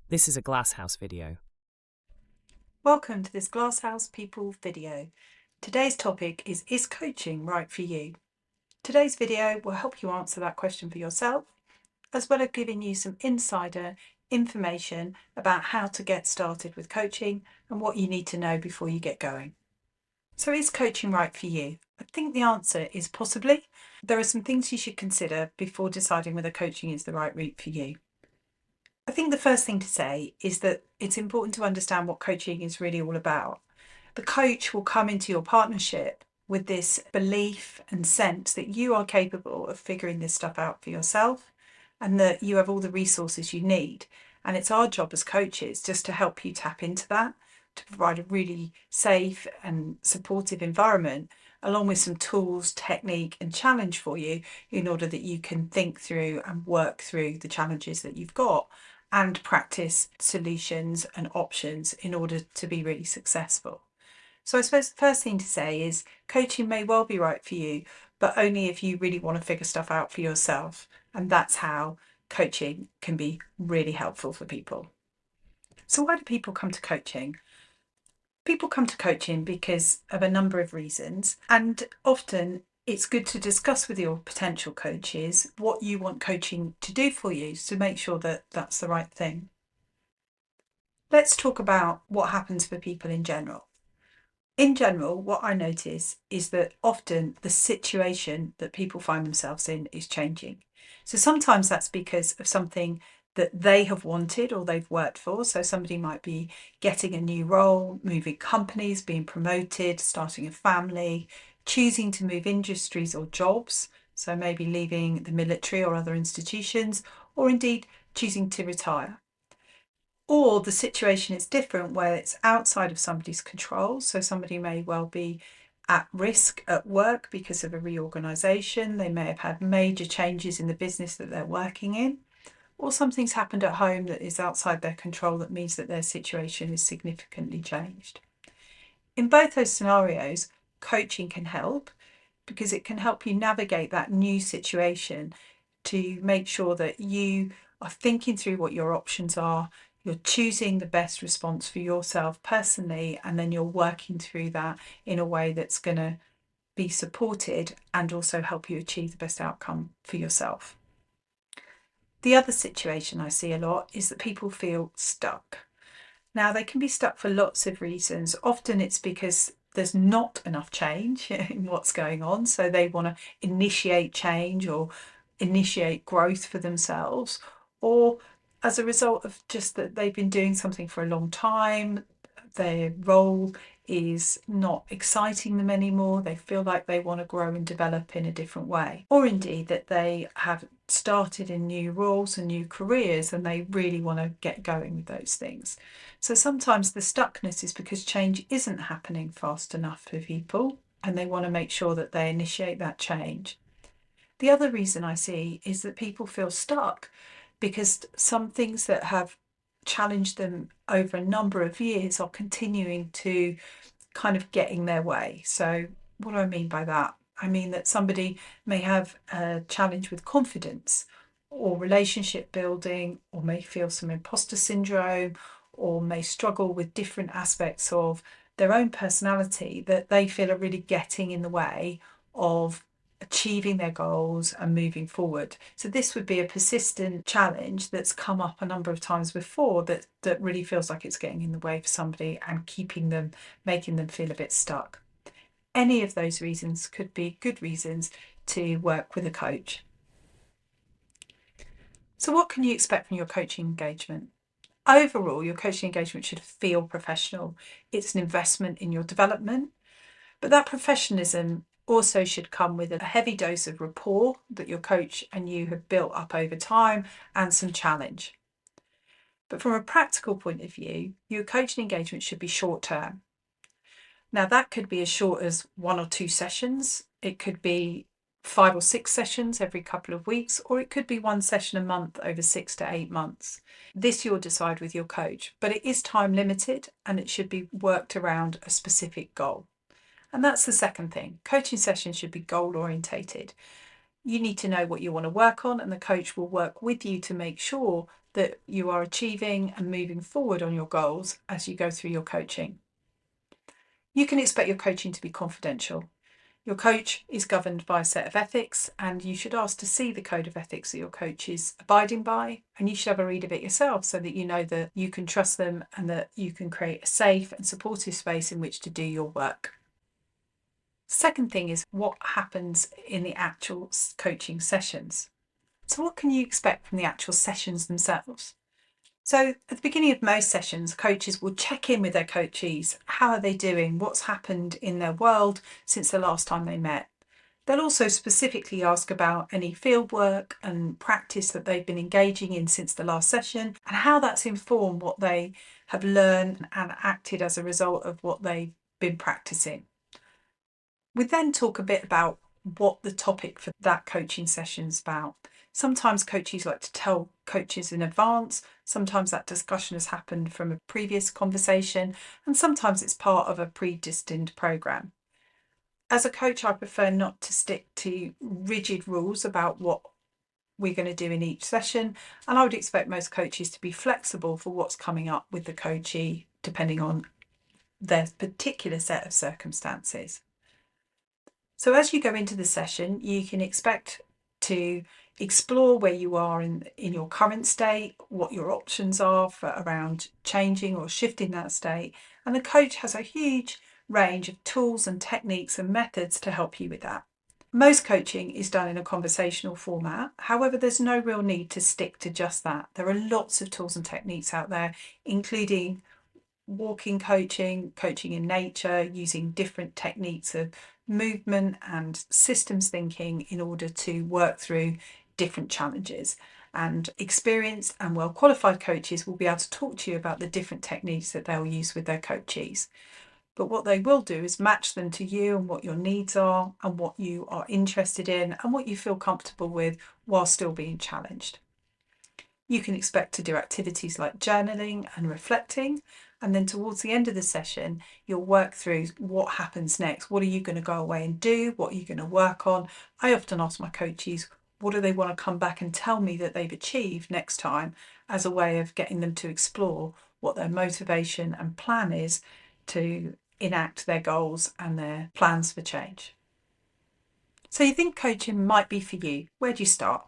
This is a Glasshouse video. Welcome to this Glasshouse People video. Today's topic is coaching right for you? Today's video will help you answer that question for yourself, as well as giving you some insider information about how to get started with coaching and what you need to know before you get going. So is coaching right for you? I think the answer is possibly. There are some things you should consider before deciding whether coaching is the right route for you. I think the first thing to say is that it's important to understand what coaching is really all about. The coach will come into your partnership with this belief and sense that you are capable of figuring this stuff out for yourself and that you have all the resources you need. And it's our job as coaches just to help you tap into that, to provide a really safe and supportive environment, along with some tools, technique, and challenge for you in order that you can think through and work through the challenges that you've got and practice solutions and options in order to be really successful. So I suppose the first thing to say is coaching may well be right for you, but only if you really want to figure stuff out for yourself. And that's how coaching can be really helpful for people. So why do people come to coaching? People come to coaching because of a number of reasons, and often it's good to discuss with your potential coaches what you want coaching to do for you to make sure that that's the right thing. Let's talk about what happens for people in general. In general, what I notice is that often the situation that people find themselves in is changing. So sometimes that's because of something that they have wanted or they've worked for. So somebody might be getting a new role, moving companies, being promoted, starting a family, choosing to move industries or jobs. So maybe leaving the military or other institutions, or indeed choosing to retire. Or the situation is different where it's outside of somebody's control. So somebody may well be at risk at work because of a reorganisation. They may have had major changes in the business that they're working in, or something's happened at home that is outside their control that means that their situation is significantly changed. In both those scenarios, coaching can help because it can help you navigate that new situation to make sure that you are thinking through what your options are, you're choosing the best response for yourself personally, and then you're working through that in a way that's going to be supported and also help you achieve the best outcome for yourself. The other situation I see a lot is that people feel stuck. Now, they can be stuck for lots of reasons. Often it's because there's not enough change in what's going on. So they want to initiate change or initiate growth for themselves, or as a result of just that they've been doing something for a long time, their role is not exciting them anymore. They feel like they want to grow and develop in a different way. Or indeed that they have started in new roles and new careers and they really want to get going with those things. So sometimes the stuckness is because change isn't happening fast enough for people and they want to make sure that they initiate that change. The other reason I see is that people feel stuck because some things that have challenged them over a number of years are continuing to kind of get in their way. So, what do I mean by that? I mean that somebody may have a challenge with confidence or relationship building, or may feel some imposter syndrome, or may struggle with different aspects of their own personality that they feel are really getting in the way of achieving their goals and moving forward. So this would be a persistent challenge that's come up a number of times before that really feels like it's getting in the way for somebody and keeping them, making them feel a bit stuck. Any of those reasons could be good reasons to work with a coach. So what can you expect from your coaching engagement? Overall, your coaching engagement should feel professional. It's an investment in your development, but that professionalism also should come with a heavy dose of rapport that your coach and you have built up over time and some challenge. But from a practical point of view, your coaching engagement should be short term. Now, that could be as short as 1 or 2 sessions. It could be 5 or 6 sessions every couple of weeks, or it could be 1 session a month over 6 to 8 months. This you'll decide with your coach, but it is time limited and it should be worked around a specific goal. And that's the second thing. Coaching sessions should be goal orientated. You need to know what you want to work on, and the coach will work with you to make sure that you are achieving and moving forward on your goals as you go through your coaching. You can expect your coaching to be confidential. Your coach is governed by a set of ethics, and you should ask to see the code of ethics that your coach is abiding by, and you should have a read of it yourself so that you know that you can trust them and that you can create a safe and supportive space in which to do your work. Second thing is what happens in the actual coaching sessions. So what can you expect from the actual sessions themselves? So at the beginning of most sessions, coaches will check in with their coachees. How are they doing? What's happened in their world since the last time they met? They'll also specifically ask about any field work and practice that they've been engaging in since the last session and how that's informed what they have learned and acted as a result of what they've been practicing. We then talk a bit about what the topic for that coaching session is about. Sometimes coaches like to tell coaches in advance, sometimes that discussion has happened from a previous conversation, and sometimes it's part of a predestined programme. As a coach, I prefer not to stick to rigid rules about what we're going to do in each session, and I would expect most coaches to be flexible for what's coming up with the coachee, depending on their particular set of circumstances. So as you go into the session, you can expect to explore where you are in your current state, what your options are for around changing or shifting that state. And the coach has a huge range of tools and techniques and methods to help you with that. Most coaching is done in a conversational format. However, there's no real need to stick to just that. There are lots of tools and techniques out there, including walking coaching, coaching in nature, using different techniques of movement and systems thinking in order to work through different challenges. And experienced and well qualified coaches will be able to talk to you about the different techniques that they'll use with their coachees. But what they will do is match them to you and what your needs are and what you are interested in and what you feel comfortable with while still being challenged. You can expect to do activities like journaling and reflecting, and then towards the end of the session, you'll work through what happens next. What are you going to go away and do? What are you going to work on? I often ask my coaches, what do they want to come back and tell me that they've achieved next time, as a way of getting them to explore what their motivation and plan is to enact their goals and their plans for change. So you think coaching might be for you. Where do you start?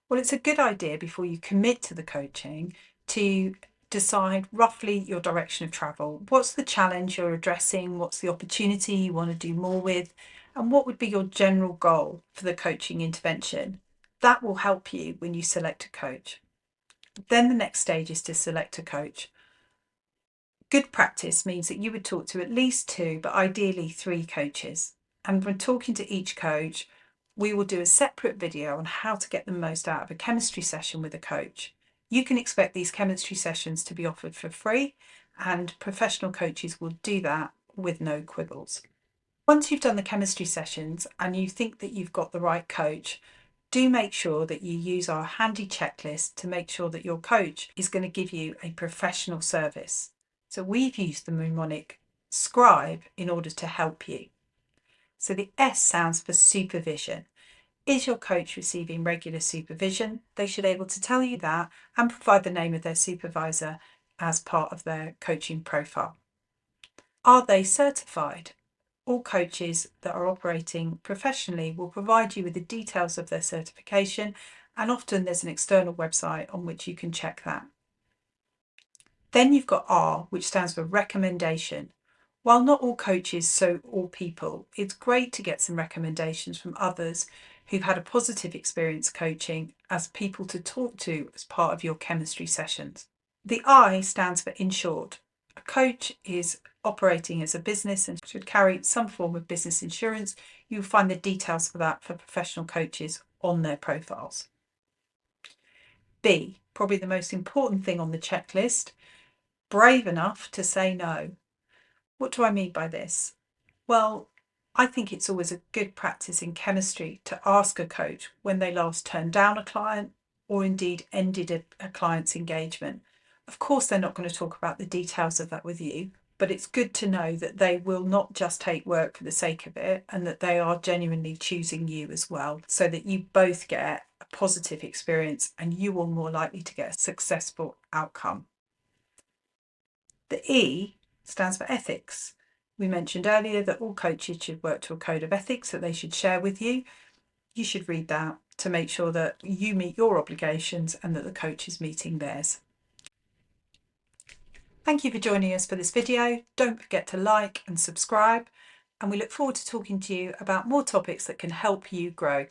Well, it's a good idea before you commit to the coaching to decide roughly your direction of travel. What's the challenge you're addressing? What's the opportunity you want to do more with? And what would be your general goal for the coaching intervention? That will help you when you select a coach. Then the next stage is to select a coach. Good practice means that you would talk to at least 2, but ideally 3 coaches. And when talking to each coach, we will do a separate video on how to get the most out of a chemistry session with a coach. You can expect these chemistry sessions to be offered for free, and professional coaches will do that with no quibbles. Once you've done the chemistry sessions and you think that you've got the right coach, do make sure that you use our handy checklist to make sure that your coach is going to give you a professional service. So we've used the mnemonic SCRIBE in order to help you. So the S stands for supervision. Is your coach receiving regular supervision? They should be able to tell you that and provide the name of their supervisor as part of their coaching profile. Are they certified? All coaches that are operating professionally will provide you with the details of their certification, and often there's an external website on which you can check that. Then you've got R, which stands for recommendation. While not all coaches, so all people, it's great to get some recommendations from others who've had a positive experience coaching as people to talk to as part of your chemistry sessions. The I stands for insured. A coach is operating as a business and should carry some form of business insurance. You'll find the details for that for professional coaches on their profiles. B, probably the most important thing on the checklist, brave enough to say no. What do I mean by this? Well, I think it's always a good practice in chemistry to ask a coach when they last turned down a client or indeed ended a client's engagement. Of course, they're not going to talk about the details of that with you, but it's good to know that they will not just take work for the sake of it, and that they are genuinely choosing you as well, so that you both get a positive experience and you are more likely to get a successful outcome. The E stands for ethics. We mentioned earlier that all coaches should work to a code of ethics that they should share with you. You should read that to make sure that you meet your obligations and that the coach is meeting theirs. Thank you for joining us for this video. Don't forget to like and subscribe, and we look forward to talking to you about more topics that can help you grow.